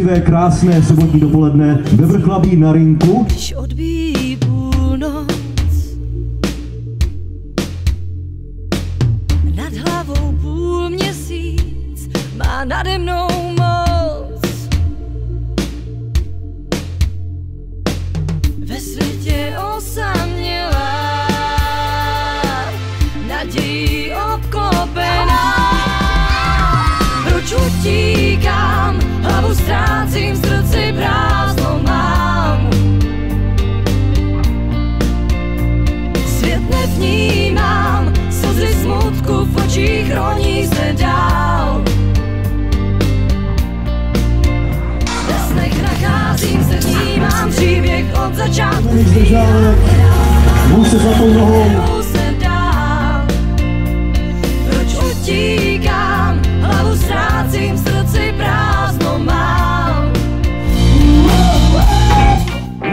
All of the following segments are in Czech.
příznivé, krásné sobotní dopoledne ve Vrchlabí na Rynku. Když odbíjí půlnoc, nad hlavou půl měsíc má nade mnou moc. Ve světě osamělá, nadějí obklopená. Proč utíkám, hlavu ztrácím, v srdci prázdno mám. Svět nevnímám, slzy smutku v očích roní se dál. Ve snech nacházím se, vnímám příběh od začátku. Muž se zlatou nohou. Proč utíkám, hlavu ztrácím, v srdci prázdno mám.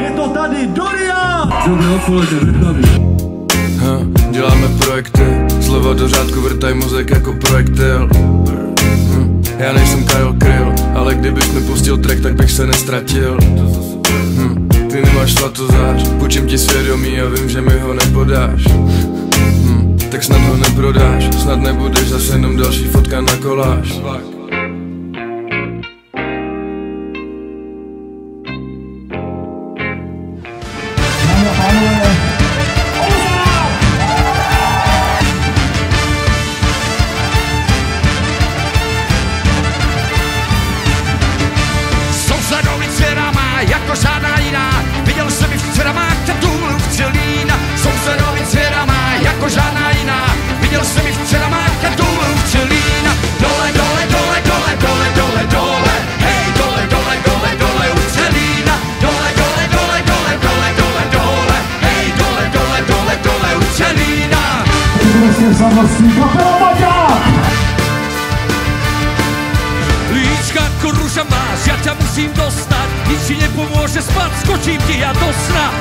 Je to tady Dorian! Dobré odpoledne, Vrchlabí. Děláme projekty, slova do řádku vrtaj mozek jako projektil. Já nejsem Karel Kryl, ale kdybych mi pustil track, tak bych se nestratil. Ty nemáš svatozář, půjčím ti svědomí a vím, že mi ho nepodáš. Tak snad ho neprodáš, snad nebudeš zase jenom další fotka na koláž. Sousedovice má jako žádná jiná, viděl jsem ji včera, má katůlu v Celína. Sousedovice má jako žádná jiná, viděl jsem ji včera, má katůlu v Celína. Dole, dole, dole, dole, dole, dole, dole, hej, dole, dole, dole, dole u Celína. Dole, dole, dole, dole, dole, dole, dole, hej, dole, dole, dole, dole u Celína. Líčka jako růža máš, já tě musím dostat, nic ti nepomůže spát, skočím ti já do sna.